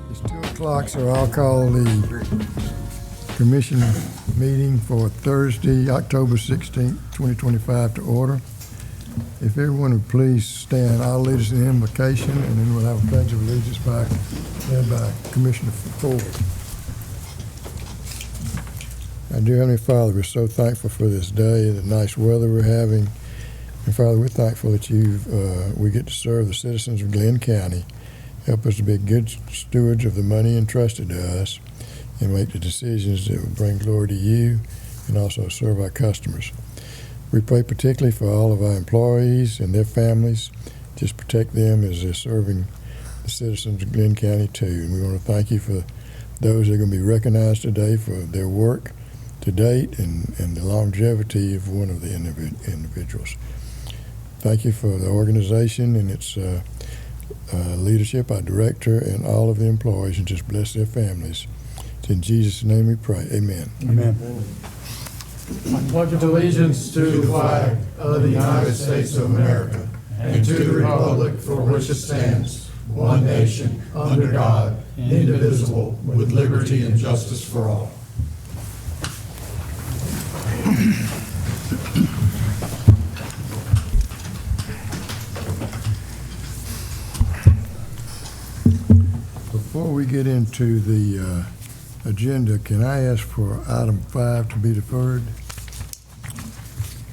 It's 2 o'clock, so I'll call the commission meeting for Thursday, October 16th, 2025 to order. If everyone would please stand, I'll lead us in invocation, and then we'll have a pledge of allegiance led by Commissioner Ford. Our dear Heavenly Father, we're so thankful for this day, the nice weather we're having. And Father, we're thankful that we get to serve the citizens of Glynn County. Help us to be good stewards of the money entrusted to us and make the decisions that will bring glory to you and also serve our customers. We pray particularly for all of our employees and their families. Just protect them as they're serving the citizens of Glynn County too. And we want to thank you for those that are going to be recognized today for their work to date and the longevity of one of the individuals. Thank you for the organization and its leadership, our director, and all of the employees, and just bless their families. It's in Jesus' name we pray. Amen. Amen. I pledge allegiance to the flag of the United States of America and to the republic for which it stands, one nation, under God, indivisible, with liberty and justice for all. Before we get into the agenda, can I ask for item 5 to be deferred?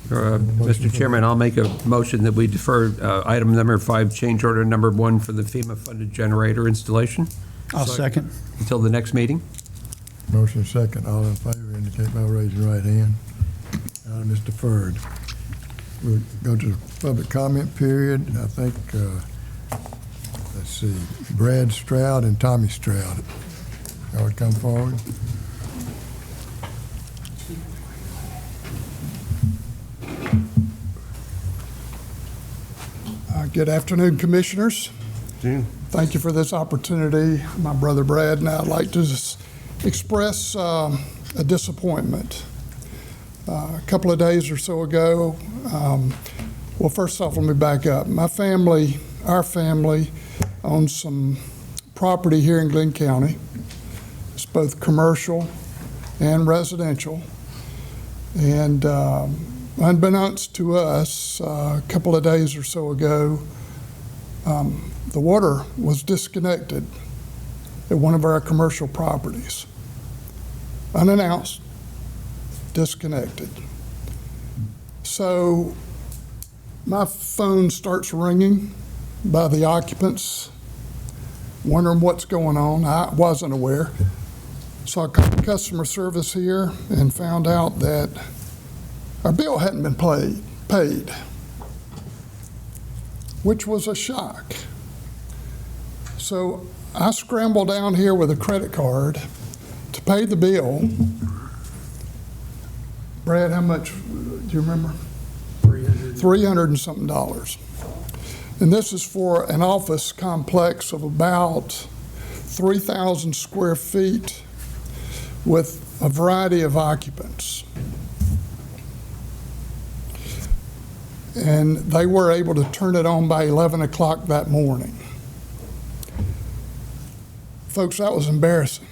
Mr. Chairman, I'll make a motion that we defer item number 5, change order number 1 for the FEMA-funded generator installation. I'll second. Until the next meeting. Motion second. All in favor indicate by raising your right hand. Item is deferred. We'll go to the public comment period. I think, let's see, Brad Stroud and Tommy Stroud. Y'all would come forward. Good afternoon, Commissioners. Thank you for this opportunity. My brother Brad and I'd like to just express a disappointment. A couple of days or so ago, well, first off, let me back up. Our family owns some property here in Glynn County. It's both commercial and residential. And unbeknownst to us, a couple of days or so ago, the water was disconnected at one of our commercial properties. Unannounced, disconnected. So my phone starts ringing by the occupants, wondering what's going on. I wasn't aware. So I called customer service here and found out that our bill hadn't been paid, which was a shock. So I scrambled down here with a credit card to pay the bill. Brad, how much, do you remember? $300 and something. And this is for an office complex of about 3,000 square feet with a variety of occupants. And they were able to turn it on by 11 o'clock that morning. Folks, that was embarrassing.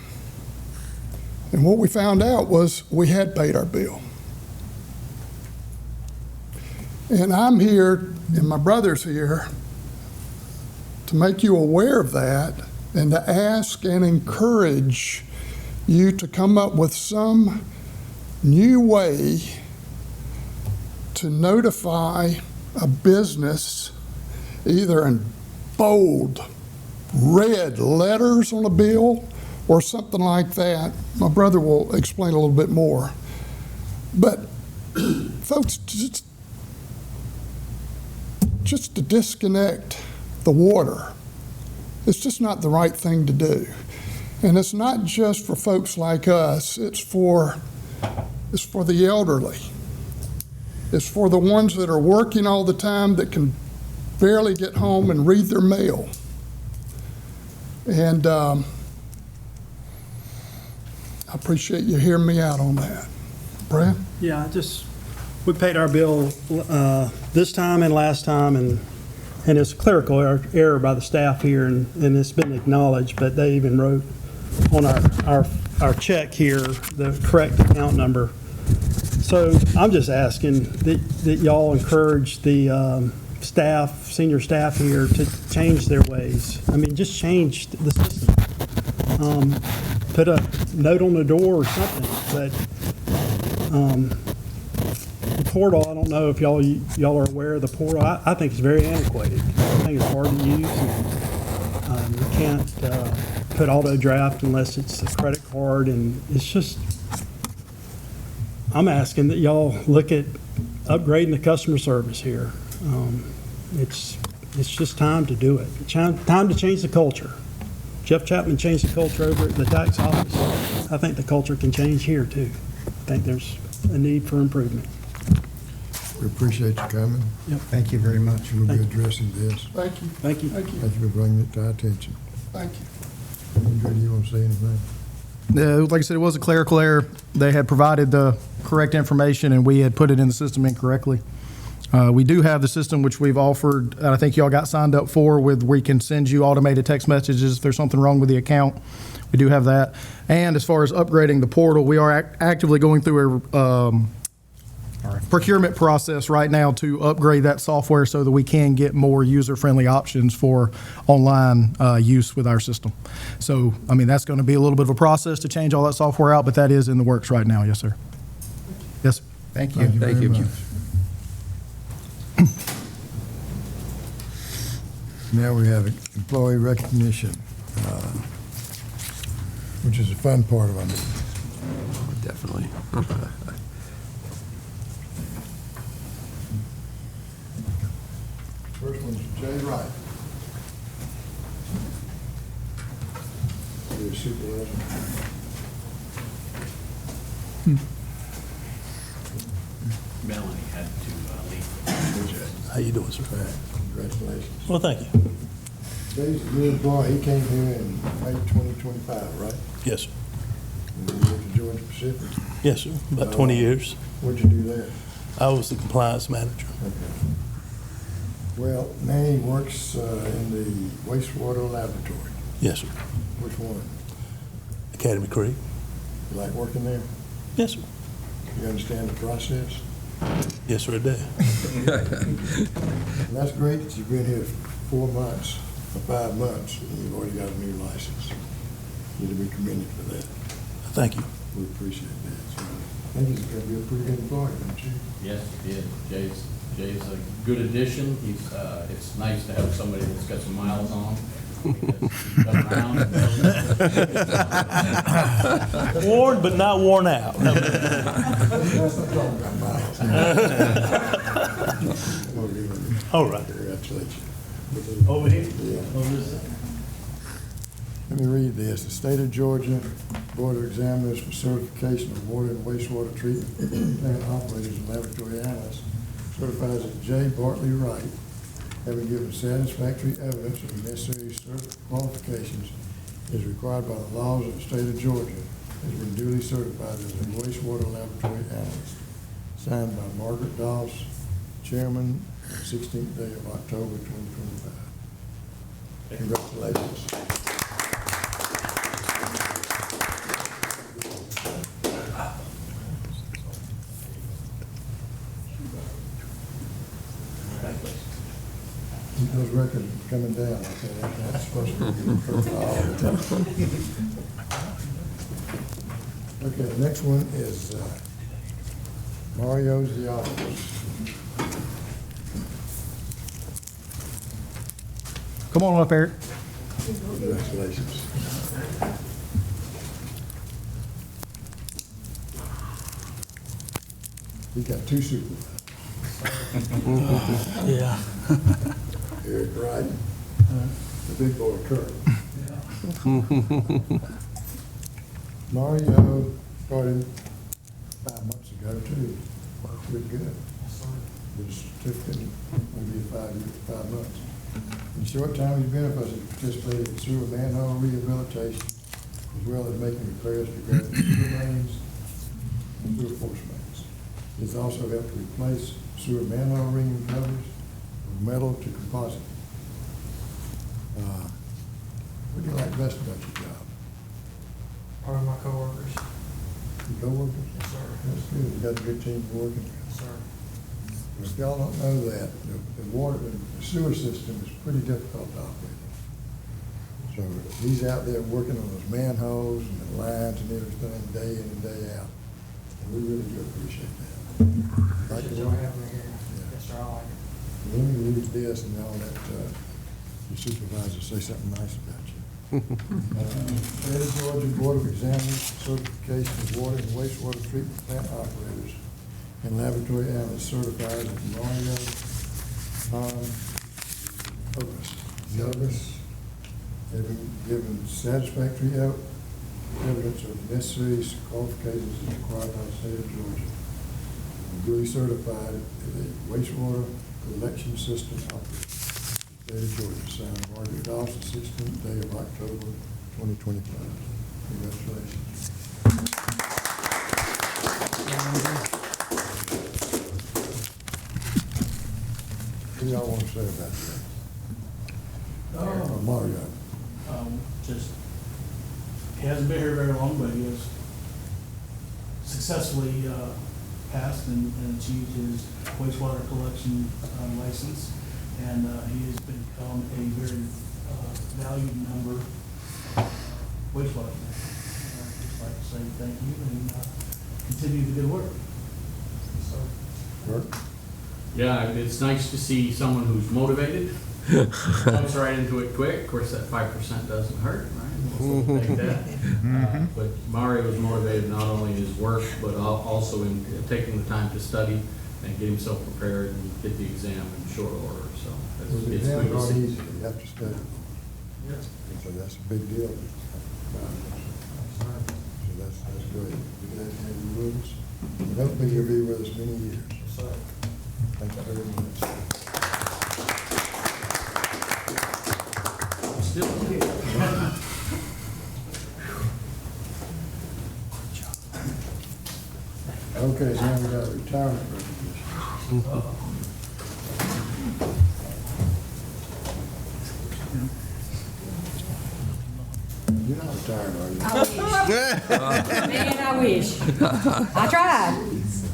And what we found out was we had paid our bill. And I'm here, and my brother's here, to make you aware of that and to ask and encourage you to come up with some new way to notify a business, either in bold, red letters on a bill or something like that. My brother will explain a little bit more. But folks, just to disconnect the water, it's just not the right thing to do. And it's not just for folks like us, it's for the elderly. It's for the ones that are working all the time that can barely get home and read their mail. And I appreciate you hearing me out on that. Brad? Yeah, we paid our bill this time and last time, and And it's a clerical error by the staff here, and it's been acknowledged, but they even wrote on our check here the correct account number. So I'm just asking that y'all encourage the staff, senior staff here to change their ways. I mean, just change the system. Put a note on the door or something, but the portal, I don't know if y'all are aware of the portal. I think it's very antiquated. I think it's hard to use. And, you can't put auto draft unless it's a credit card, and it's just, I'm asking that y'all look at upgrading the customer service here. It's just time to do it. Time to change the culture. Jeff Chapman changed the culture over at the tax office. I think the culture can change here too. I think there's a need for improvement. We appreciate you coming. Yep. Thank you very much. We'll be addressing this. Thank you. Thank you. Thank you. Thank you for bringing it to our attention. Thank you. Andrew, do you want to say anything? Like I said, it was a clerical error. They had provided the correct information, and we had put it in the system incorrectly. We do have the system which we've offered, and I think y'all got signed up for, with we can send you automated text messages if there's something wrong with the account. We do have that. And as far as upgrading the portal, we are actively going through a procurement process right now to upgrade that software so that we can get more user-friendly options for online use with our system. So, I mean, that's going to be a little bit of a process to change all that software out, but that is in the works right now. Yes, sir. Yes, sir. Thank you. Thank you very much. Now we have employee recognition, which is a fun part of our meeting. Definitely. First one's Jay Wright. Your supervisor. Melanie had to leave. How you doing, sir? Congratulations. Well, thank you. Jay's a new employee. He came here in May 2025, right? Yes, sir. And you went to Georgia Pacific. Yes, sir. About 20 years. What'd you do there? I was the compliance manager. Okay. Well, now he works in the wastewater laboratory. Yes, sir. Which one? Academy Creek. You like working there? Yes, sir. You understand the process? Yes, sir, I did. And that's great that you've been here 4 months or 5 months and you've already got a new license. You're to be commended for that. Thank you. We appreciate that. So I think he's going to be a pretty good employee, don't you? Yes, he did. Jay's a good addition. It's nice to have somebody that's got some miles on. Because he's been around and knows. Worn, but not worn out. That's not talking about miles. We'll give him All right. congratulations. Over here? Yeah. Let me read this. The State of Georgia Board of Examiners for Certification of Water and Wastewater Treatment Plant Operators and Laboratory Analysts certifies that J. Bartley Wright, having given satisfactory evidence of the necessary qualifications as required by the laws of the State of Georgia, has been duly certified as a wastewater laboratory analyst. Signed by Margaret Doss, Chairman, 16th day of October 2025. Congratulations. Those records coming down, okay, that's supposed to be perfect all the time. Okay, the next one is Mario's the office. Come on up, Eric. Congratulations. He got 2 supervisors. Yeah. Eric Wright, the big boy Kurt. Mario started 5 months ago too. Pretty good. The certificate will be 5 months. In the short time he's been with us, he participated in sewer manhole rehabilitation, as well as making repairs regarding sewer mains and sewer force mains. He's also helped to replace sewer manhole ring covers from metal to composite What do you like best about your job? Part of my coworkers. Your coworkers? Yes, sir. That's good. You got a good team working with. Yes, sir. Well, if y'all don't know that, the water, the sewer system is pretty difficult to operate. So he's out there working on those manholes and the lines and everything day in and day out. And we really do appreciate that. Like Appreciate the y'all way- having me here. Yeah. Yes, sir, I like it. Let me use this and all that, your supervisor say something nice about you. State of Georgia Board of Examiners certification of water and wastewater treatment plant operators and laboratory analysts certified at Mario Douglas, having given satisfactory evidence of necessary qualifications as required by the state of Georgia. Duly certified as a wastewater collection system operator. State of Georgia, signed Margaret Dawson, 16th day of October, 2025. Congratulations. What do y'all want to say about that? Mario. Just, he hasn't been here very long, but he has successfully passed and achieved his wastewater collection license. And he has become a very valued member of wastewater. I'd just like to say thank you and continue the good work. So, Kurt? Yeah, it's nice to see someone who's motivated, jumps right into it quick. Of course, that 5% doesn't hurt, right? We'll take that. But Mario was motivated not only in his work, but also in taking the time to study and get himself prepared and get the exam in short order. So Well, the it's exams good to aren't see. easy, you have to study. Yes. So that's a big deal. So that's good. We're glad to have you with us. And hopefully you'll be with us many years. Thank you very much. Still here. Okay, now we got retirement recognition. You're not retired, are you? I wish. Man, I wish. I tried.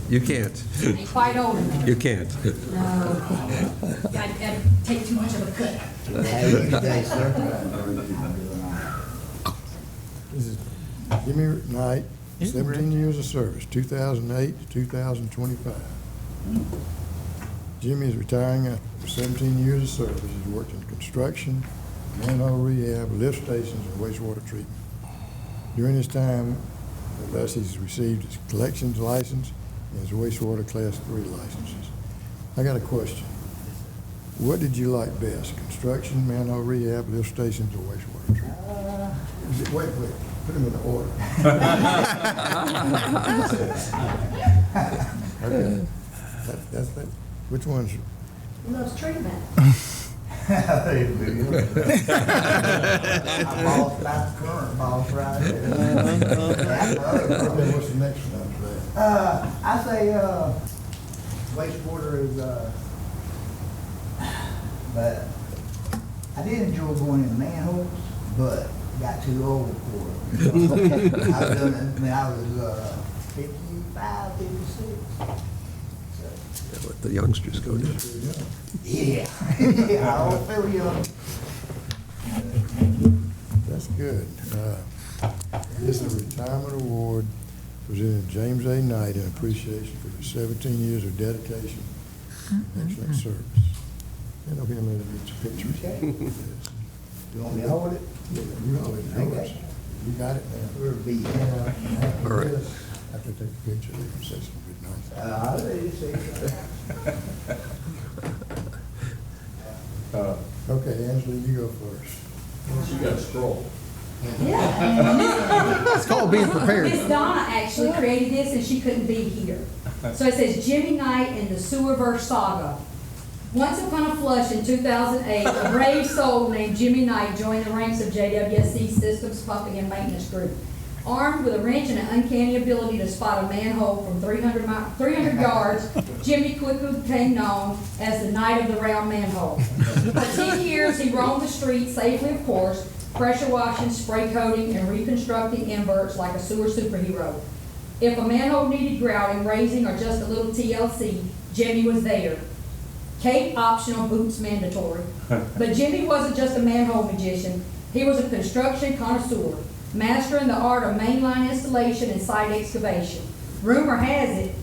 You can't. Ain't quite old enough. You can't. No. I'd take too much of a cut. This is Jimmy Knight, 17 years of service, 2008 to 2025. Jimmy is retiring after 17 years of service. He's worked in construction, manhole rehab, lift stations, and wastewater treatment. During his time with us, he's received his collections license and his wastewater class 3 licenses. I got a question. What did you like best, construction, manhole rehab, lift stations, or wastewater treatment? Wait, put them in order. Okay. That's that. Which one's? He loves treatment. I boss about the current boss right there. Okay, what's the next one after that? I say, wastewater is, but I did enjoy going in manholes, but got too old for it. I've done it when I was, 55, 56. So, Let the youngsters go to. yeah, I don't feel young. That's good. This is a retirement award presented to James A. Knight in appreciation for his 17 years of dedication and excellent service. And okay, I'm going to get your picture. Okay. You want me to hold it? Yeah, you hold it. Okay. You got it now. We'll be, After All right. this, after I take the picture, they can say something good nice. I'll let you see. Okay, Angela, you go first. You got to scroll. Yeah. It's called being prepared. Miss Donna actually created this and she couldn't be here. So it says Jimmy Knight and the Sewerverse Saga. Once upon a flush in 2008, a brave soul named Jimmy Knight joined the ranks of JWSC Systems Pumping and Maintenance Group. Armed with a wrench and an uncanny ability to spot a manhole from 300 yards, Jimmy quickly became known as the Knight of the Round Manhole. For 10 years, he roamed the streets safely, of course, pressure washing, spray coating, and reconstructing inverts like a sewer superhero. If a manhole needed grouting, raising, or just a little TLC, Jimmy was there. Cape optional, boots mandatory. But Jimmy wasn't just a manhole magician. He was a construction connoisseur, mastering the art of mainline installation and site excavation. Rumor has it,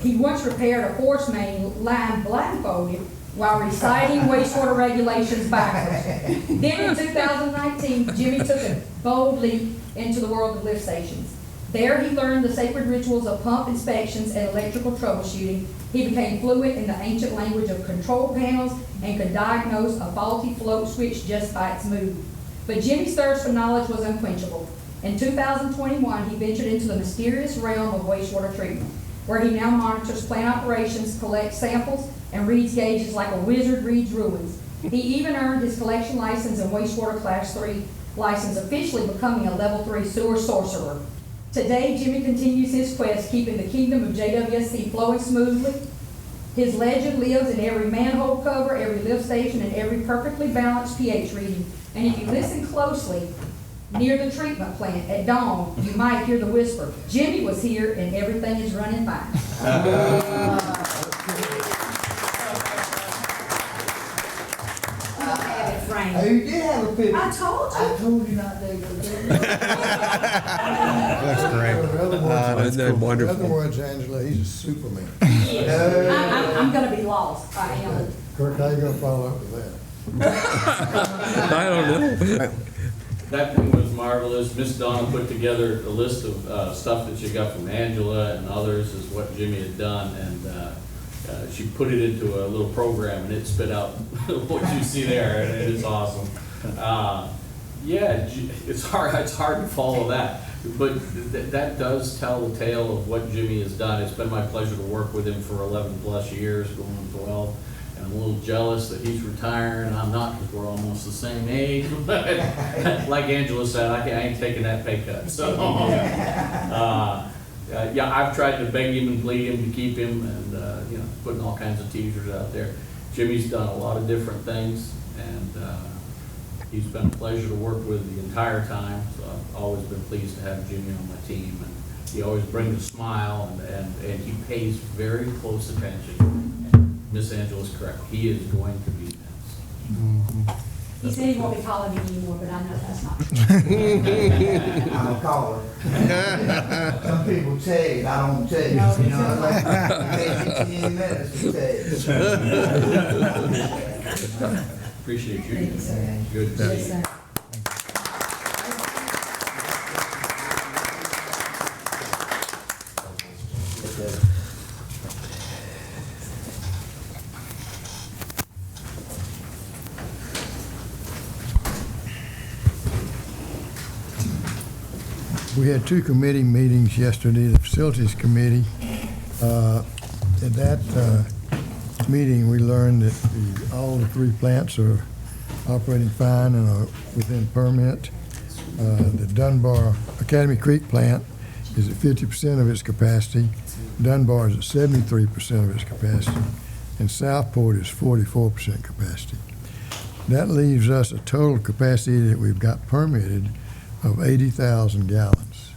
he once repaired a force main line blindfolded while reciting wastewater regulations backwards. Then in 2019, Jimmy took a bold leap into the world of lift stations. There he learned the sacred rituals of pump inspections and electrical troubleshooting. He became fluent in the ancient language of control panels and could diagnose a faulty float switch just by its movement. But Jimmy's thirst for knowledge was unquenchable. In 2021, he ventured into the mysterious realm of wastewater treatment, where he now monitors plant operations, collects samples, and reads gauges like a wizard reads ruins. He even earned his collection license and wastewater Class 3 license, officially becoming a Level 3 sewer sorcerer. Today, Jimmy continues his quest, keeping the kingdom of JWSC flowing smoothly. His legend lives in every manhole cover, every lift station, and every perfectly balanced pH reading. And if you listen closely, near the treatment plant at dawn, you might hear the whisper, "Jimmy was here and everything is running fine." Oh, you did have a picture. I told you. I told you not to go there. That's great. Isn't that wonderful? In other words, Angela, he's a Superman. I'm gonna be lost. I am. Kirk, how you gonna follow up with that? I don't know. That thing was marvelous. Miss Donna put together a list of stuff that she got from Angela and others is what Jimmy had done, and she put it into a little program, and it spit out what you see there, and it's awesome. Yeah, it's hard to follow that, but that does tell the tale of what Jimmy has done. It's been my pleasure to work with him for 11 plus years, going on 12. And I'm a little jealous that he's retiring and I'm not, because we're almost the same age. But like Angela said, I ain't taking that pay cut. So, yeah, I've tried to beg him and plead him to keep him, and putting all kinds of teasers out there. Jimmy's done a lot of different things, and he's been a pleasure to work with the entire time. So I've always been pleased to have Jimmy on my team, and he always brings a smile, and he pays very close attention. Miss Angela's correct. He is going to be missed. He said he won't be calling me anymore, but I know that's not true. I'm a caller. Some people tell you, I don't tell you. No, You know, it's like, it takes 15 minutes to tell you. Appreciate you. Thank you, sir. Good to Yes, see you. sir. We had two committee meetings yesterday, the Facilities Committee. At that meeting, we learned that all the three plants are operating fine and are within permit. The Dunbar Academy Creek plant is at 50% of its capacity. Dunbar is at 73% of its capacity. And Southport is 44% capacity. That leaves us a total capacity that we've got permitted of 80,000 gallons.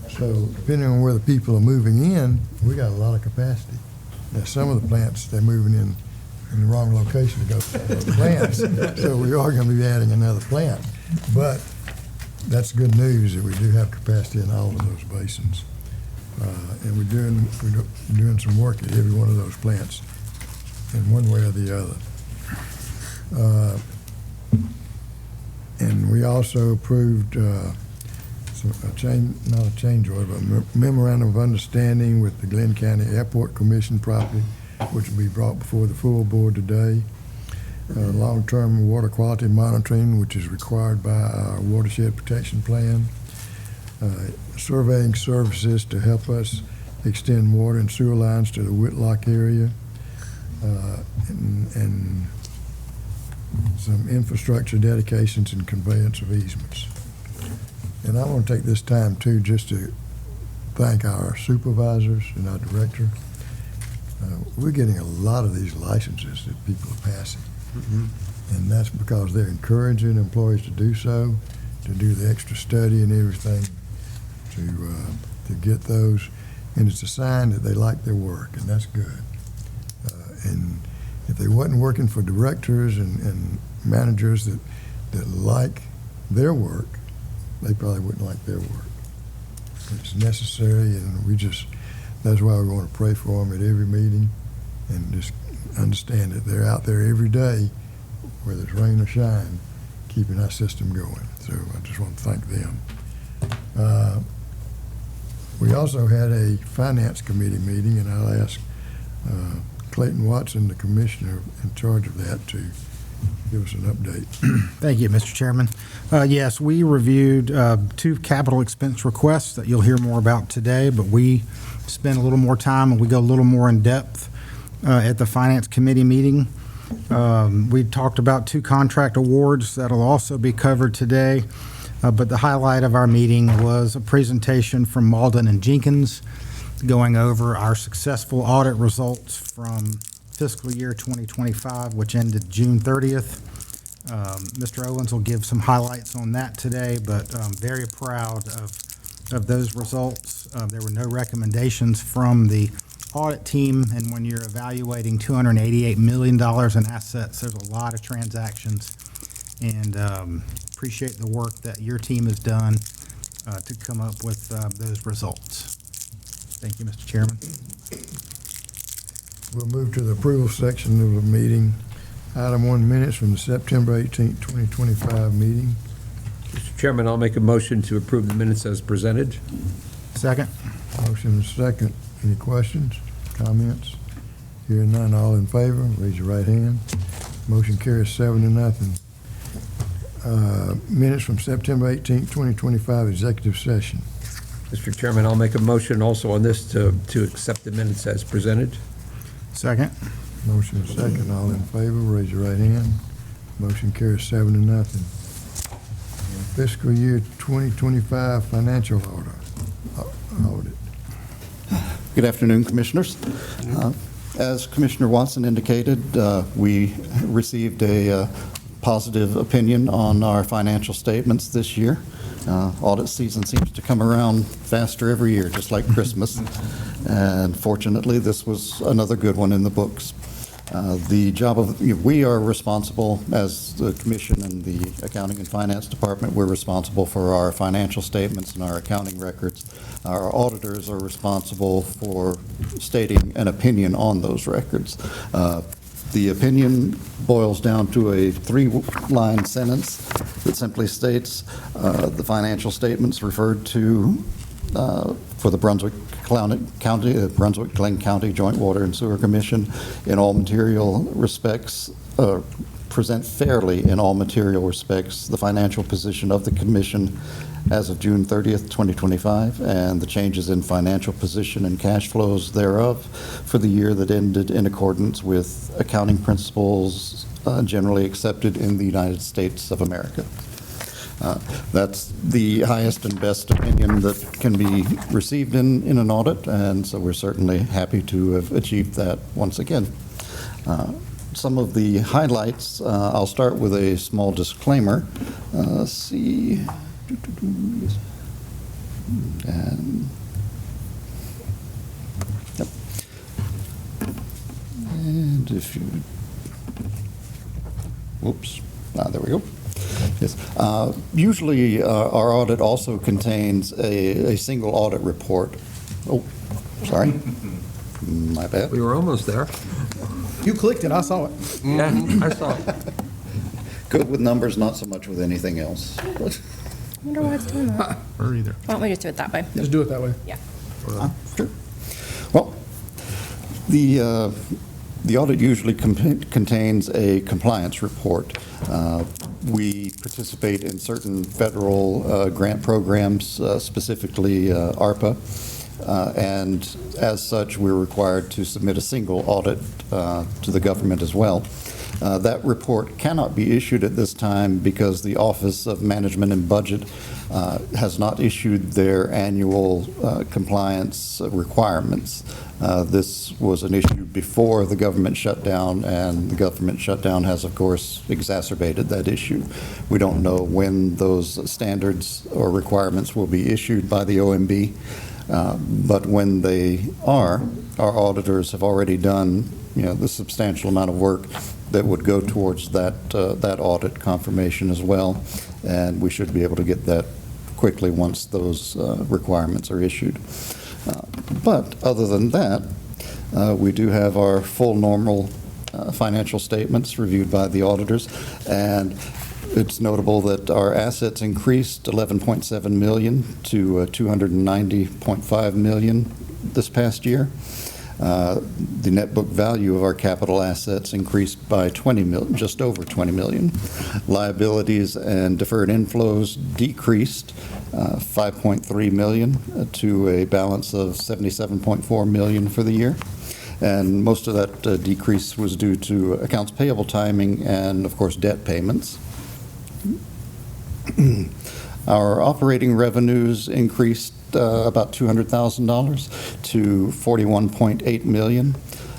So depending on where the people are moving in, we got a lot of capacity. Now, some of the plants, they're moving in the wrong location to go to the plants. So we are going to be adding another plant. But that's good news that we do have capacity in all of those basins. And we're doing some work at every one of those plants in one way or the other. And we also approved not a change order, but memorandum of understanding with the Glynn County Airport Commission property, which will be brought before the full board today. Long-term water quality monitoring, which is required by our watershed protection plan. Surveying services to help us extend water and sewer lines to the Whitlock area. And some infrastructure dedications and conveyance of easements. And I want to take this time too, just to thank our supervisors and our director. We're getting a lot of these licenses that people are passing. And that's because they're encouraging employees to do so, to do the extra study and everything, to get those. And it's a sign that they like their work, and that's good. And if they wasn't working for directors and managers that like their work, they probably wouldn't like their work. It's necessary, and that's why we want to pray for them at every meeting and just understand that they're out there every day, whether it's rain or shine, keeping our system going. So I just want to thank them. We also had a finance committee meeting, and I'll ask Clayton Watson, the commissioner in charge of that, to give us an update. Thank you, Mr. Chairman. Yes, we reviewed 2 capital expense requests that you'll hear more about today, but we spend a little more time and we go a little more in depth at the Finance Committee meeting. We talked about 2 contract awards that'll also be covered today, but the highlight of our meeting was a presentation from Malden and Jenkins going over our successful audit results from fiscal year 2025, which ended June 30th. Mr. Owens will give some highlights on that today, but I'm very proud of those results. There were no recommendations from the audit team, and when you're evaluating $288 million in assets, there's a lot of transactions, and appreciate the work that your team has done to come up with those results. Thank you, Mr. Chairman. We'll move to the approval section of the meeting. Item 1, minutes from the September 18th, 2025 meeting. Mr. Chairman, I'll make a motion to approve the minutes as presented. Second. Motion and second. Any questions, comments? Hearing none, all in favor, raise your right hand. Motion carries 7-0. Minutes from September 18th, 2025 executive session. Mr. Chairman, I'll make a motion also on this to accept the minutes as presented. Second. Motion and second, all in favor, raise your right hand. Motion carries 7-0. Fiscal year 2025 financial audit. Good afternoon, Commissioners. As Commissioner Watson indicated, we received a positive opinion on our financial statements this year. Audit season seems to come around faster every year, just like Christmas. And fortunately, this was another good one in the books. We are responsible as the Commission and the Accounting and Finance Department, we're responsible for our financial statements and our accounting records. Our auditors are responsible for stating an opinion on those records. The opinion boils down to a 3-line sentence that simply states the financial statements referred to for the Brunswick-Glynn County Joint Water and Sewer Commission in all material respects, present fairly in all material respects the financial position of the Commission as of June 30th, 2025, and the changes in financial position and cash flows thereof for the year that ended in accordance with accounting principles generally accepted in the United States of America. That's the highest and best opinion that can be received in an audit, and so we're certainly happy to have achieved that once again. Some of the highlights, I'll start with a small disclaimer. Let's see. And, yep. And if you, whoops, there we go. Yes. Usually our audit also contains a single audit report. Oh, sorry. My bad. We were almost there. You clicked it, I saw it. Yeah, I saw it. Good with numbers, not so much with anything else. I wonder why it's doing that. Or either. Why don't we just do it that way? Just do it that way. Yeah. Sure. Well, the audit usually contains a compliance report. We participate in certain federal grant programs, specifically ARPA, and as such, we're required to submit a single audit to the government as well. That report cannot be issued at this time because the Office of Management and Budget has not issued their annual compliance requirements. This was an issue before the government shutdown, and the government shutdown has, of course, exacerbated that issue. We don't know when those standards or requirements will be issued by the OMB, but when they are, our auditors have already done, the substantial amount of work that would go towards that audit confirmation as well, and we should be able to get that quickly once those requirements are issued. But other than that, we do have our full normal financial statements reviewed by the auditors, and it's notable that our assets increased $11.7 million to $290.5 million this past year. The net book value of our capital assets increased by just over $20 million. Liabilities and deferred inflows decreased $5.3 million to a balance of $77.4 million for the year. And most of that decrease was due to accounts payable timing and, of course, debt payments. Our operating revenues increased about $200,000 to $41.8 million.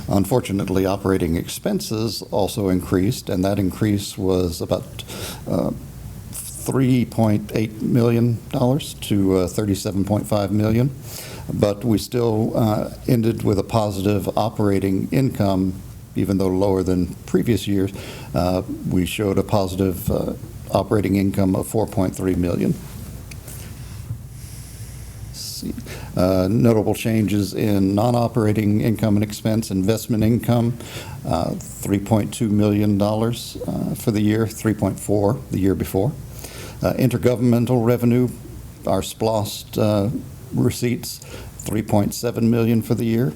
Unfortunately, operating expenses also increased, and that increase was about $3.8 million to $37.5 million. But we still ended with a positive operating income, even though lower than previous years. We showed a positive operating income of $4.3 million. Notable changes in non-operating income and expense. Investment income, $3.2 million for the year, 3.4 the year before. Intergovernmental revenue, our SPLOST receipts, $3.7 million for the year.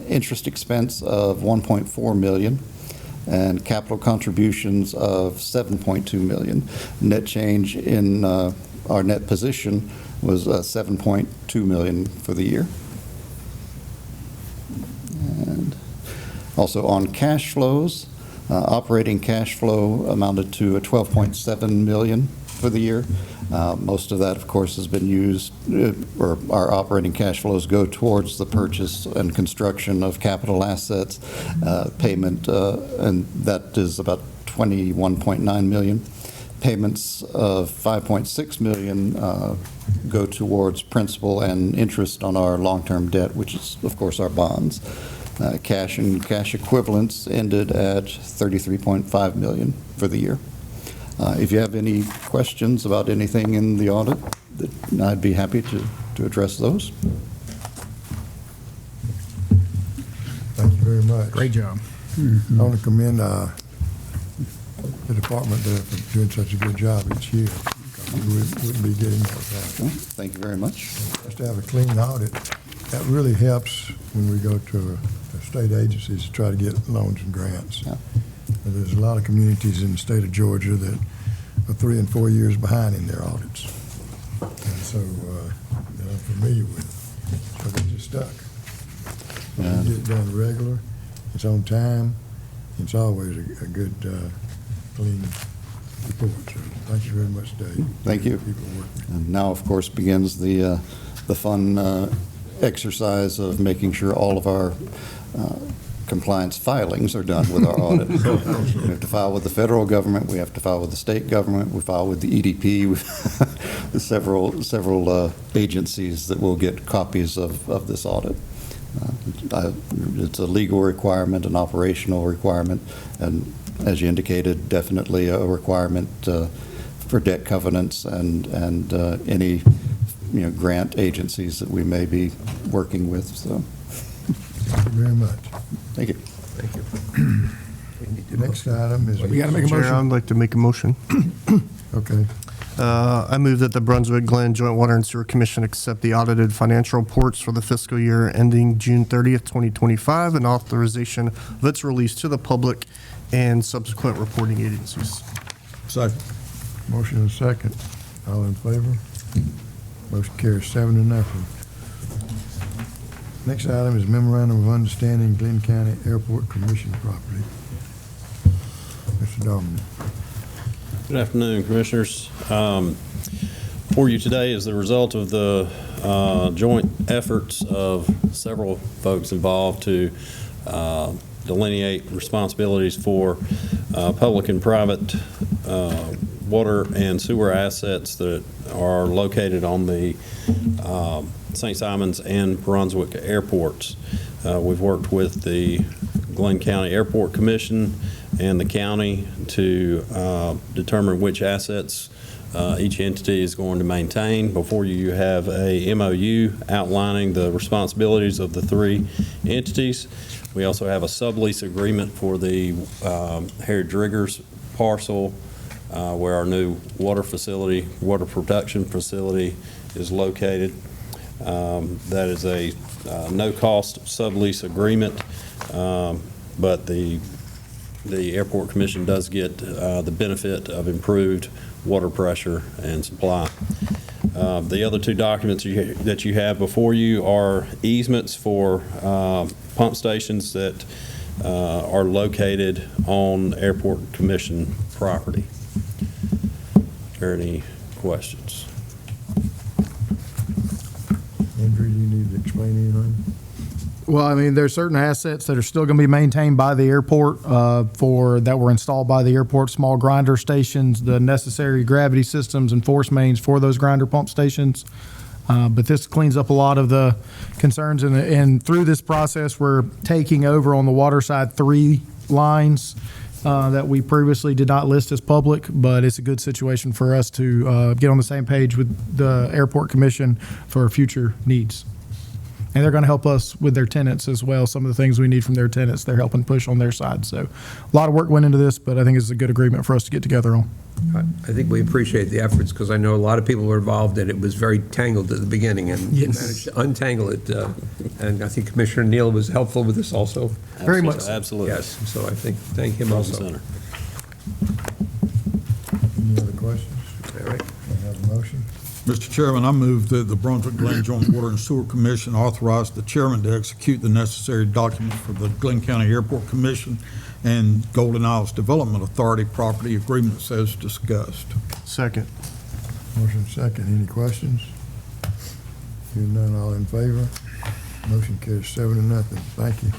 Interest expense of $1.4 million. And capital contributions of $7.2 million. Net change in our net position was $7.2 million for the year. And also on cash flows, operating cash flow amounted to $12.7 million for the year. Most of that, of course, has been used, or our operating cash flows go towards the purchase and construction of capital assets, payment, and that is about $21.9 million. Payments of $5.6 million go towards principal and interest on our long-term debt, which is, of course, our bonds. Cash and cash equivalents ended at $33.5 million for the year. If you have any questions about anything in the audit, I'd be happy to address those. Thank you very much. Great job. I want to commend the department there for doing such a good job each year. We wouldn't be getting that without it. Thank you very much. Just to have a clean audit, that really helps when we go to state agencies to try to get loans and grants. Yeah. And there's a lot of communities in the state of Georgia that are 3 and 4 years behind in their audits. And so that I'm familiar with. So they're just stuck. Yeah. You get it done regular, it's on time, it's always a good, clean report. So thank you very much, Dave. Thank you. People working. And now, of course, begins the fun exercise of making sure all of our compliance filings are done with our audit. We have to file with the federal government, we have to file with the state government, we file with the EDP, with several agencies that will get copies of this audit. It's a legal requirement, an operational requirement, and as you indicated, definitely a requirement for debt covenants and any grant agencies that we may be working with. So, Thank you very much. thank you. Thank you. The next item is. We got to make a Chair, motion. I'd like to make a motion. Okay. I move that the Brunswick-Glynn Joint Water and Sewer Commission accept the audited financial reports for the fiscal year ending June 30th, 2025, and authorization of its release to the public and subsequent reporting agencies. Second. Motion and second. All in favor? Motion carries 7-0. Next item is memorandum of understanding Glynn County Airport Commission property. Mr. Dominant. Good afternoon, Commissioners. For you today is the result of the joint efforts of several folks involved to delineate responsibilities for public and private water and sewer assets that are located on the St. Simons and Brunswick airports. We've worked with the Glynn County Airport Commission and the county to determine which assets each entity is going to maintain. Before you have a MOU outlining the responsibilities of the three entities. We also have a sublease agreement for the Harry Driggers parcel where our new water production facility is located. That is a no-cost sublease agreement, but the Airport Commission does get the benefit of improved water pressure and supply. The other two documents that you have before you are easements for pump stations that are located on Airport Commission property. Are there any questions? Andrew, you need to explain anything? Well, I mean, there's certain assets that are still going to be maintained by the airport that were installed by the airport, small grinder stations, the necessary gravity systems and force mains for those grinder pump stations. But this cleans up a lot of the concerns. And through this process, we're taking over on the water side 3 lines that we previously did not list as public, but it's a good situation for us to get on the same page with the Airport Commission for future needs. And they're going to help us with their tenants as well. Some of the things we need from their tenants, they're helping push on their side. So a lot of work went into this, but I think it's a good agreement for us to get together on. I think we appreciate the efforts because I know a lot of people were involved and it was very tangled at the beginning and you managed to untangle it. And I think Commissioner Neal was helpful with this also. Very much so. Absolutely. Yes, so I think, thank him also. Center. Any other questions? All right. I have a motion. Mr. Chairman, I move that the Brunswick-Glynn Joint Water and Sewer Commission authorize the chairman to execute the necessary documents for the Glynn County Airport Commission and Golden Isles Development Authority property agreements as discussed. Second. Motion second. Any questions? Hearing none, all in favor? Motion carries 7-0. Thank you.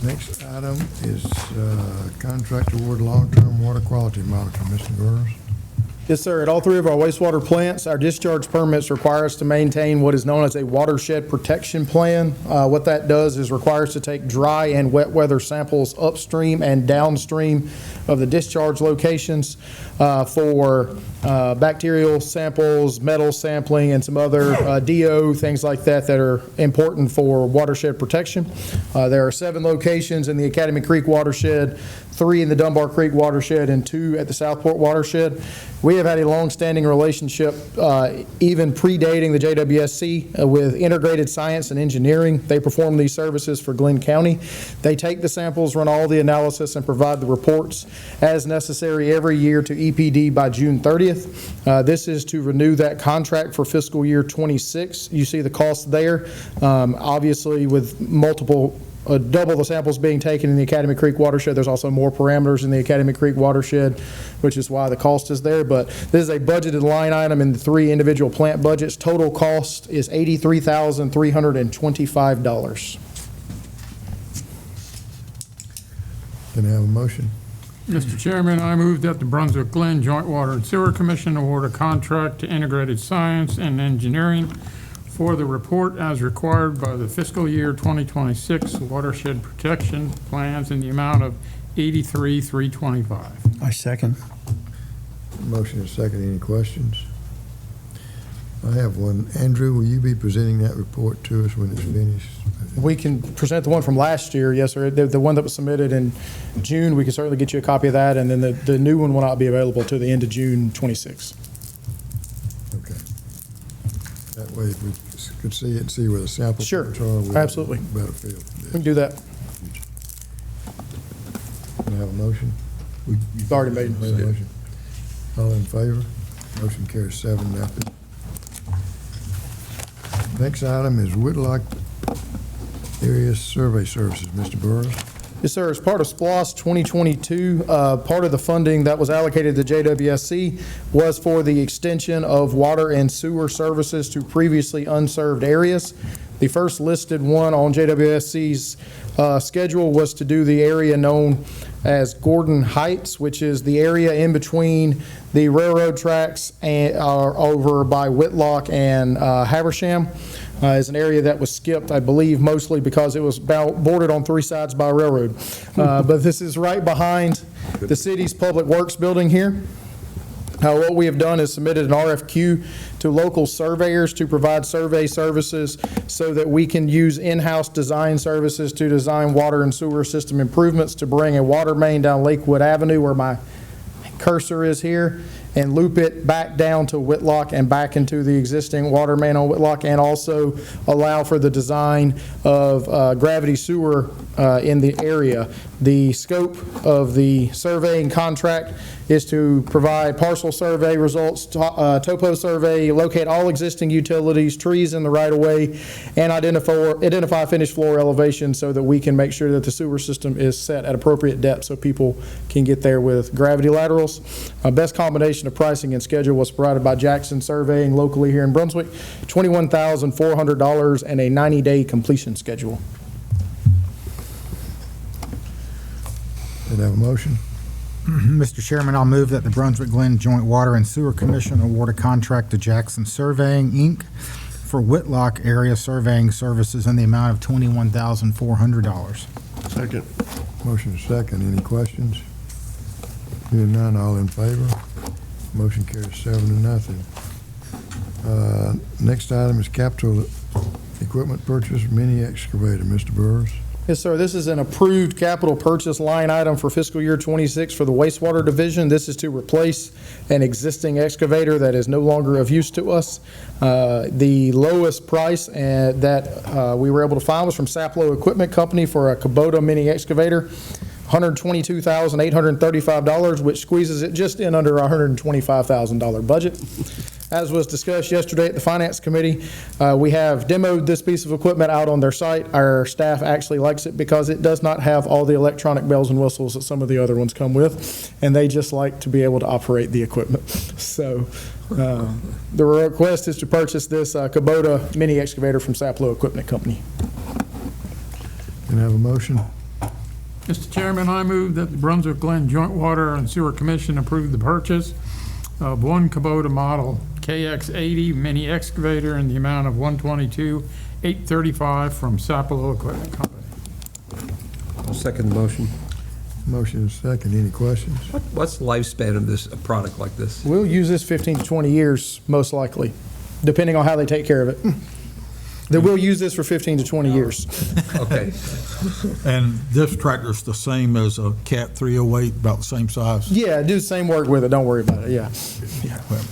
Next item is contract award long-term water quality monitor. Mr. Burrs. Yes, sir. At all 3 of our wastewater plants, our discharge permits require us to maintain what is known as a watershed protection plan. What that does is requires to take dry and wet weather samples upstream and downstream of the discharge locations for bacterial samples, metal sampling, and some other DO, things like that that are important for watershed protection. There are 7 locations in the Academy Creek watershed, 3 in the Dunbar Creek watershed, and 2 at the Southport watershed. We have had a long-standing relationship, even predating the JWSC, with Integrated Science and Engineering. They perform these services for Glynn County. They take the samples, run all the analysis, and provide the reports as necessary every year to EPD by June 30th. This is to renew that contract for fiscal year 26. You see the cost there. Obviously, with double the samples being taken in the Academy Creek watershed. There's also more parameters in the Academy Creek watershed, which is why the cost is there. But this is a budgeted line item in the 3 individual plant budgets. Total cost is $83,325. Can I have a motion? Mr. Chairman, I move that the Brunswick-Glynn Joint Water and Sewer Commission award a contract to Integrated Science and Engineering for the report as required by the fiscal year 2026 watershed protection plans in the amount of $83,325. I second. Motion is second. Any questions? I have one. Andrew, will you be presenting that report to us when it's finished? We can present the one from last year, yes, sir. The one that was submitted in June, we can certainly get you a copy of that, and then the new one will not be available till the end of June 26. Okay. That way, if we could see it and see where the sample Sure, points are, we'll absolutely. have a better feel. We can do that. Can I have a motion? You've already made Made a motion. All in favor? Motion carries 7-0. Next item is Whitlock Area Survey Services. Mr. Burris. Yes, sir. As part of SPLOST 2022, part of the funding that was allocated to JWSC was for the extension of water and sewer services to previously unserved areas. The first listed one on JWSC's schedule was to do the area known as Gordon Heights, which is the area in between the railroad tracks and over by Whitlock and Habersham. Is an area that was skipped, I believe, mostly because it was bordered on three sides by a railroad. But this is right behind the city's public works building here. What we have done is submitted an RFQ to local surveyors to provide survey services so that we can use in-house design services to design water and sewer system improvements to bring a water main down Lakewood Avenue, where my cursor is here, and loop it back down to Whitlock and back into the existing water main on Whitlock, and also allow for the design of gravity sewer in the area. The scope of the surveying contract is to provide parcel survey results, topo survey, locate all existing utilities, trees in the right-of-way, and identify finished floor elevation so that we can make sure that the sewer system is set at appropriate depth so people can get there with gravity laterals. Best combination of pricing and schedule was provided by Jackson Surveying locally here in Brunswick, $21,400 and a 90-day completion schedule. Did I have a motion? Mr. Chairman, I'll move that the Brunswick-Glynn Joint Water and Sewer Commission award a contract to Jackson Surveying, Inc. for Whitlock area surveying services in the amount of $21,400. Second. Motion is second. Any questions? Hearing none, all in favor? Motion carries 7-0. Next item is capital equipment purchase, mini excavator. Mr. Burrs. Yes, sir. This is an approved capital purchase line item for fiscal year -- for the wastewater division. This is to replace an existing excavator that is no longer of use to us. The lowest price that we were able to find was from Saplo Equipment Company for a Kubota mini excavator, $122,835, which squeezes it just in under our $125,000 budget. As was discussed yesterday at the Finance Committee, we have demoed this piece of equipment out on their site. Our staff actually likes it because it does not have all the electronic bells and whistles that some of the other ones come with, and they just like to be able to operate the equipment. So the request is to purchase this Kubota mini excavator from Saplo Equipment Company. Can I have a motion? Mr. Chairman, I move that the Brunswick-Glynn Joint Water and Sewer Commission approve the purchase of one Kubota model KX80 mini excavator in the amount of $122,835 from Sapelo Equipment Company. I'll second the motion. Motion is second. Any questions? What's the lifespan of a product like this? We'll use this 15 to 20 years, most likely, depending on how they take care of it. They will use this for 15 to 20 years. Okay. And this tractor's the same as a Cat 308, about the same size? Yeah, do the same work with it. Don't worry about it. Yeah. Well,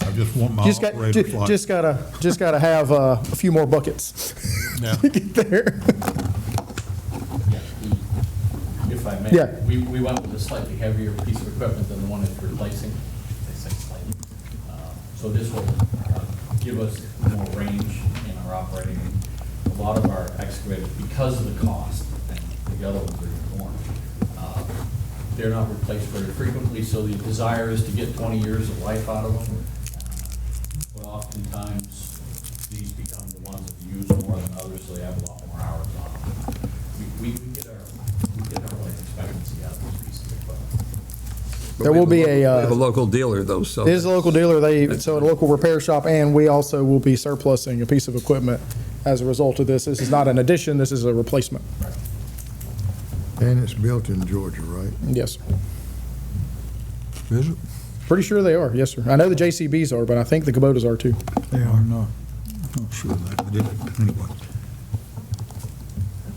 I just want my operator flight. Just gotta have a few more buckets Yeah. to get there. If I may, Yeah. we went with a slightly heavier piece of equipment than the one it's replacing. They say slightly. So this will give us more range in our operating. A lot of our excavators, because of the cost, and the other ones are more, they're not replaced very frequently, so the desire is to get 20 years of life out of them. But oftentimes, these become the ones that we use more than others, so they have a lot more hours on them. We get our life expectancy out of these pieces of equipment. There will be We have a local dealer, though, so. It is a local dealer. So a local repair shop, and we also will be surplusing a piece of equipment as a result of this. This is not an addition. This is a replacement. And it's built in Georgia, right? Yes. Is it? Pretty sure they are. Yes, sir. I know the JCBs are, but I think the Kubotas are too. They are not. I'm not sure of that. I did it anyway.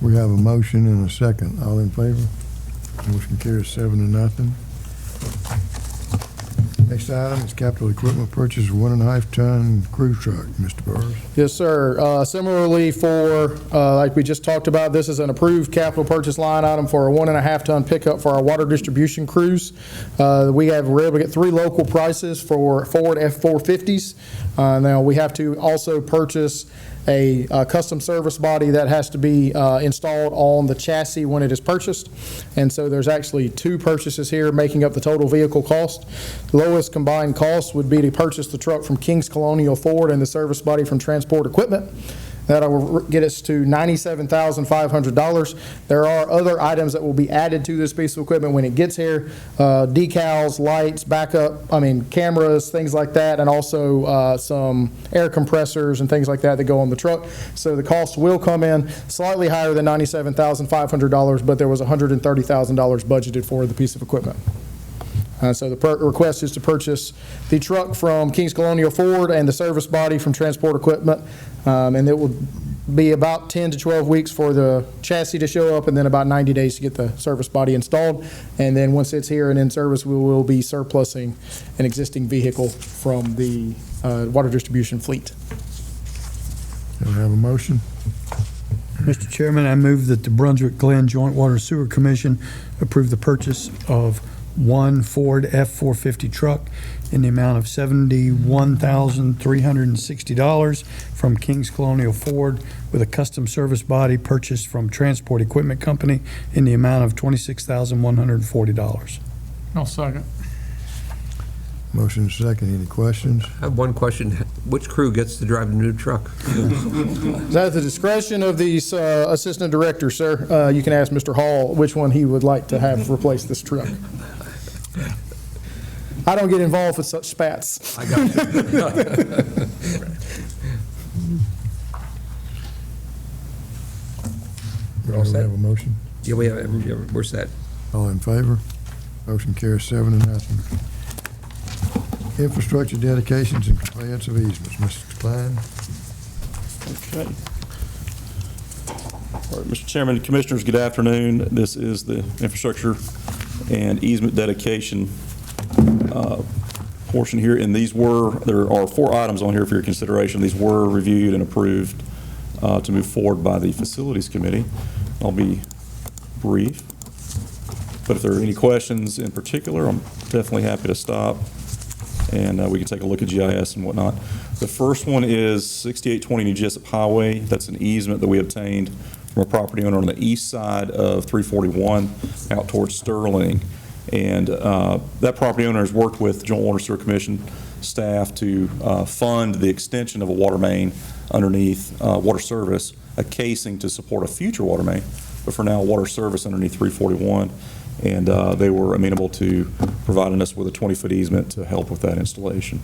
We have a motion and a second. All in favor? Motion carries 7-0. Next item is capital equipment purchase of 1.5-ton crew truck. Mr. Burris. Yes, sir. Similarly for, like we just talked about, this is an approved capital purchase line item for a 1.5-ton pickup for our water distribution crews. We're able to get 3 local prices for Ford F-450s. Now, we have to also purchase a custom service body that has to be installed on the chassis when it is purchased. And so there's actually 2 purchases here making up the total vehicle cost. The lowest combined cost would be to purchase the truck from King's Colonial Ford and the service body from Transport Equipment. That will get us to $97,500. There are other items that will be added to this piece of equipment when it gets here, decals, lights, cameras, things like that, and also some air compressors and things like that that go on the truck. So the cost will come in slightly higher than $97,500, but there was $130,000 budgeted for the piece of equipment. So the request is to purchase the truck from King's Colonial Ford and the service body from Transport Equipment. And it will be about 10 to 12 weeks for the chassis to show up, and then about 90 days to get the service body installed. And then once it's here and in service, we will be surplusing an existing vehicle from the water distribution fleet. Do we have a motion? Mr. Chairman, I move that the Brunswick-Glynn Joint Water Sewer Commission approve the purchase of 1 Ford F-450 truck in the amount of $71,360 from King's Colonial Ford with a custom service body purchased from Transport Equipment Company in the amount of $26,140. I'll second. Motion is second. Any questions? I have one question. Which crew gets to drive the new truck? Is that at the discretion of the assistant director, sir? You can ask Mr. Hall which one he would like to have replace this truck. I don't get involved with such spats. I got you. Do we have a motion? Yeah, we're set. All in favor? Motion carries 7-0. Infrastructure dedications and comprehensive easements. Mr. Klein. Okay. All right, Mr. Chairman, Commissioners, good afternoon. This is the infrastructure and easement dedication portion here, and there are 4 items on here for your consideration. These were reviewed and approved to move forward by the Facilities Committee. I'll be brief, but if there are any questions in particular, I'm definitely happy to stop, and we can take a look at GIS and whatnot. The first one is 6820 New Jessup Highway. That's an easement that we obtained from a property owner on the east side of 341 out towards Sterling. And that property owner has worked with Joint Water Sewer Commission staff to fund the extension of a water main underneath water service, a casing to support a future water main, but for now, water service underneath 341. And they were amenable to providing us with a 20-foot easement to help with that installation.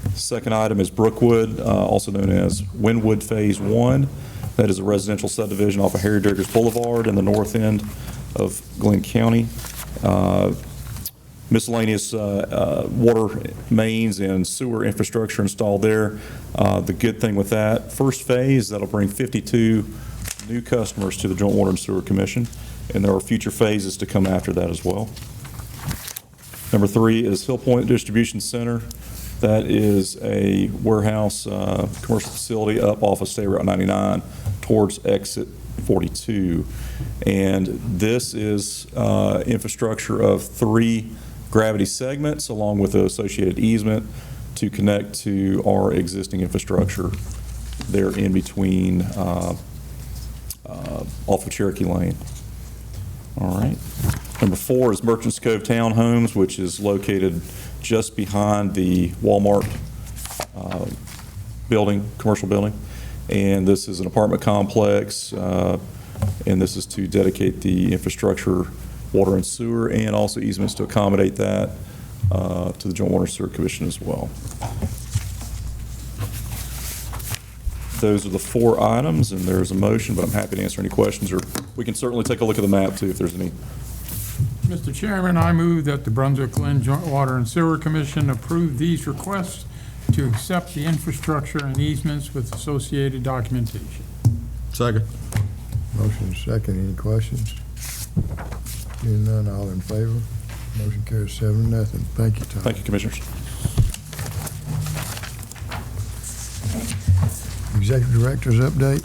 The second item is Brookwood, also known as Wynwood Phase 1. That is a residential subdivision off of Harry Diggers Boulevard in the north end of Glynn County. Miscellaneous water mains and sewer infrastructure installed there. The good thing with that, first phase, that'll bring 52 new customers to the Joint Water and Sewer Commission, and there are future phases to come after that as well. Number 3 is Hill Point Distribution Center. That is a warehouse commercial facility up off of State Route 99 towards exit 42. And this is infrastructure of 3 gravity segments along with the associated easement to connect to our existing infrastructure there in between off of Cherokee Lane. All right. Number 4 is Merchants Cove Townhomes, which is located just behind the Walmart building, commercial building. And this is an apartment complex, and this is to dedicate the infrastructure, water and sewer, and also easements to accommodate that to the Joint Water and Sewer Commission as well. Those are the 4 items, and there's a motion, but I'm happy to answer any questions, or we can certainly take a look at the map too if there's any. Mr. Chairman, I move that the Brunswick-Glynn Joint Water and Sewer Commission approve these requests to accept the infrastructure and easements with associated documentation. Second. Motion is second. Any questions? Hearing none, all in favor? Motion carries 7-0. Thank you, Tom. Thank you, Commissioners. Executive Director's update.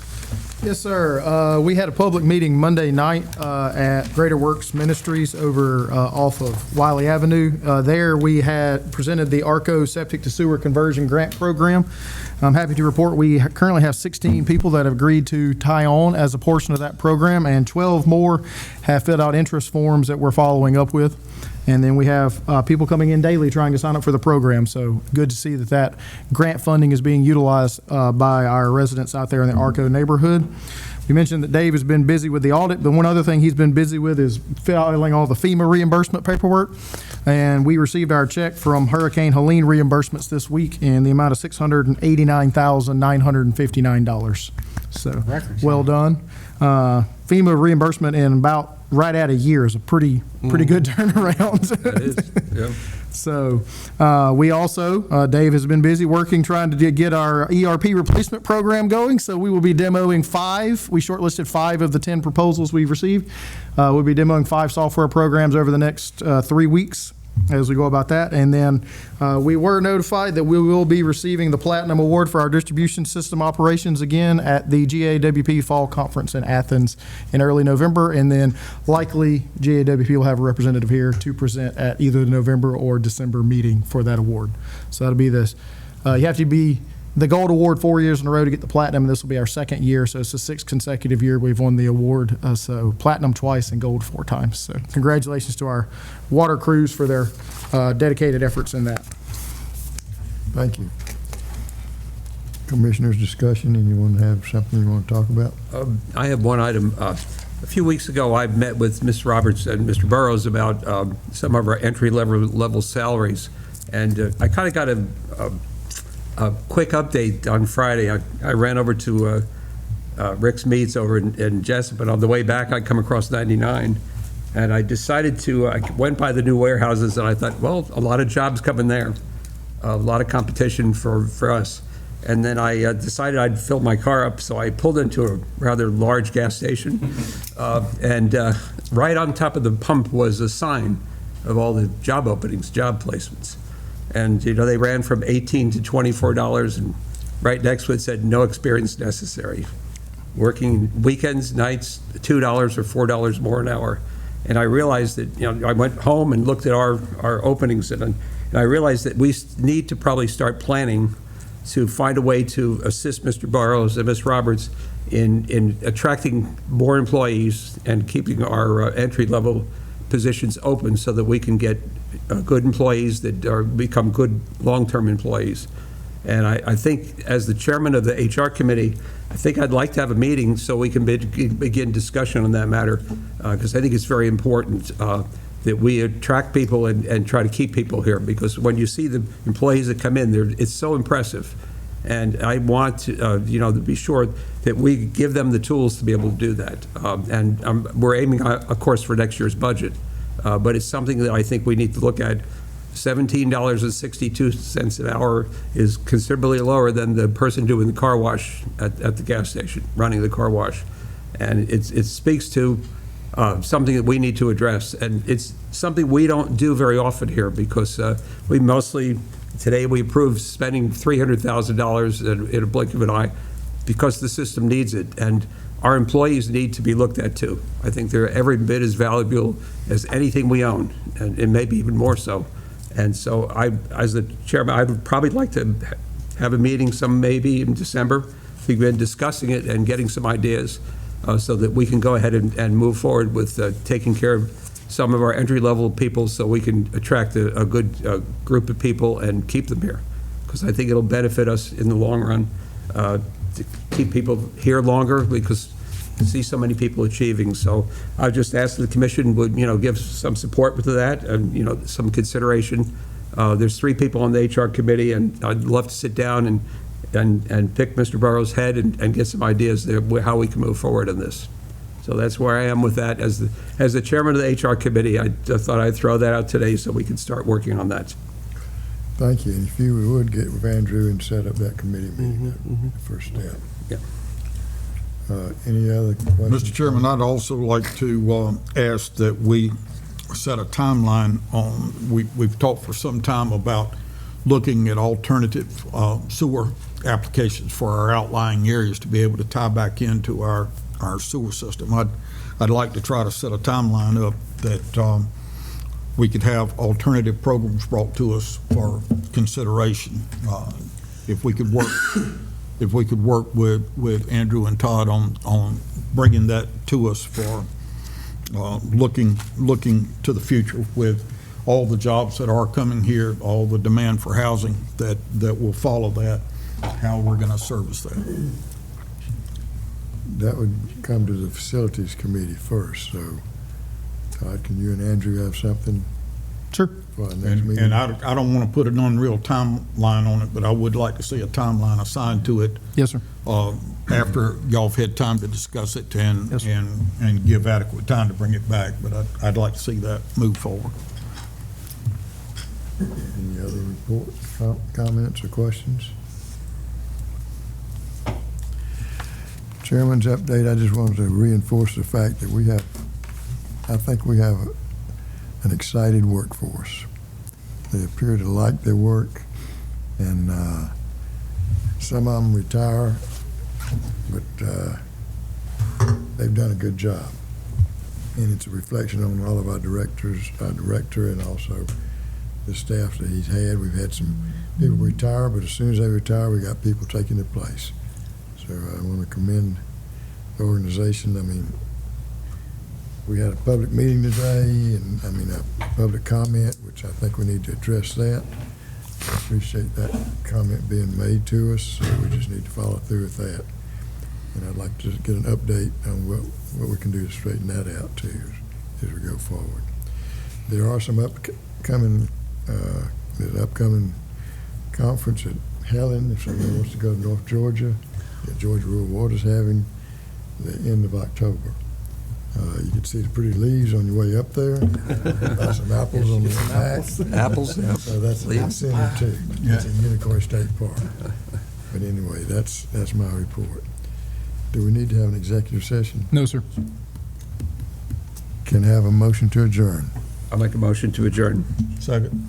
Yes, sir. We had a public meeting Monday night at Greater Works Ministries over off of Wiley Avenue. There, we had presented the ARCO Septic to Sewer Conversion Grant Program. I'm happy to report we currently have 16 people that have agreed to tie on as a portion of that program, and 12 more have filled out interest forms that we're following up with. And then we have people coming in daily trying to sign up for the program. So good to see that that grant funding is being utilized by our residents out there in the ARCO neighborhood. We mentioned that Dave has been busy with the audit, but one other thing he's been busy with is filing all the FEMA reimbursement paperwork. And we received our check from Hurricane Helene reimbursements this week in the amount of $689,959. So well done. FEMA reimbursement in about right at a year is a pretty good turnaround. That is, yeah. So we also, Dave has been busy working, trying to get our ERP replacement program going. So we will be demoing 5. We shortlisted 5 of the 10 proposals we've received. We'll be demoing 5 software programs over the next 3 weeks as we go about that. And then we were notified that we will be receiving the Platinum Award for our distribution system operations again at the GAWP Fall Conference in Athens in early November. And then likely GAWP will have a representative here to present at either the November or December meeting for that award. So that'll be this. You have to be the gold award 4 years in a row to get the platinum, and this will be our 2nd year, so it's the 6th consecutive year we've won the award. So platinum twice and gold 4 times. So congratulations to our water crews for their dedicated efforts in that. Thank you. Commissioners' discussion, anyone have something you want to talk about? I have one item. A few weeks ago, I met with Ms. Roberts and Mr. Burrows about some of our entry-level salaries, and I kind of got a quick update on Friday. I ran over to Rick's Meats over in Jessup, and on the way back, I come across 99, and I decided to, I went by the new warehouses, and I thought, well, a lot of jobs coming there, a lot of competition for us. And then I decided I'd fill my car up, so I pulled into a rather large gas station, and right on top of the pump was a sign of all the job openings, job placements. And, you know, they ran from $18 to $24, and right next to it said, no experience necessary. Working weekends, nights, $2 or $4 more an hour. And I realized that, you know, I went home and looked at our openings, and I realized that we need to probably start planning to find a way to assist Mr. Burrows and Ms. Roberts in attracting more employees and keeping our entry-level positions open so that we can get good employees that become good long-term employees. And I think, as the chairman of the HR committee, I think I'd like to have a meeting so we can begin discussion on that matter, because I think it's very important that we attract people and try to keep people here, because when you see the employees that come in, it's so impressive. And I want to, you know, to be sure that we give them the tools to be able to do that. And we're aiming, of course, for next year's budget. But it's something that I think we need to look at. $17.62 an hour is considerably lower than the person doing the car wash at the gas station, running the car wash. And it speaks to something that we need to address. And it's something we don't do very often here, because we mostly, today we approved spending $300,000 in a blink of an eye because the system needs it. And our employees need to be looked at too. I think they're every bit as valuable as anything we own, and maybe even more so. And so as the chairman, I would probably like to have a meeting maybe in December. We've been discussing it and getting some ideas so that we can go ahead and move forward with taking care of some of our entry-level people so we can attract a good group of people and keep them here. Because I think it'll benefit us in the long run to keep people here longer, because I see so many people achieving. So I just asked the commission would, you know, give some support to that and, you know, some consideration. There's 3 people on the HR committee, and I'd love to sit down and pick Mr. Burrows' head and get some ideas there how we can move forward on this. So that's where I am with that. As the chairman of the HR committee, I thought I'd throw that out today so we can start working on that. Thank you. And if you would get with Andrew and set up that committee meeting, that would be the first step. Yeah. Any other questions? Mr. Chairman, I'd also like to ask that we set a timeline on, we've talked for some time about looking at alternative sewer applications for our outlying areas to be able to tie back into our sewer system. I'd like to try to set a timeline up that we could have alternative programs brought to us for consideration. If we could work with Andrew and Todd on bringing that to us for looking to the future with all the jobs that are coming here, all the demand for housing that will follow that, how we're going to service that. That would come to the Facilities Committee first, so Todd, can you and Andrew have something? Sure. For our next meeting? And I don't want to put an unreal timeline on it, but I would like to see a timeline assigned to it. Yes, sir. After y'all have had time to discuss it and, Yes, sir. and give adequate time to bring it back, but I'd like to see that move forward. Any other reports, comments, or questions? Chairman's update, I just wanted to reinforce the fact that I think we have an excited workforce. They appear to like their work, and some of them retire, but they've done a good job. And it's a reflection on all of our directors, our director, and also the staff that he's had. We've had some people retire, but as soon as they retire, we got people taking their place. So I want to commend the organization. I mean, we had a public meeting today, and a public comment, which I think we need to address that. I appreciate that comment being made to us, so we just need to follow through with that. And I'd like to get an update on what we can do to straighten that out too as we go forward. There are some upcoming, there's an upcoming conference at Helen, if someone wants to go to North Georgia, that Georgia Rural Water's having the end of October. You can see the pretty leaves on your way up there. Buy some apples on the back. Apples, yeah. So that's incentive too. It's in Unicoi State Park. But anyway, that's my report. Do we need to have an executive session? No, sir. Can I have a motion to adjourn? I'll make a motion to adjourn. Second.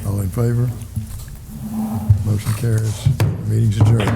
All in favor? Motion carries. Meeting's adjourned.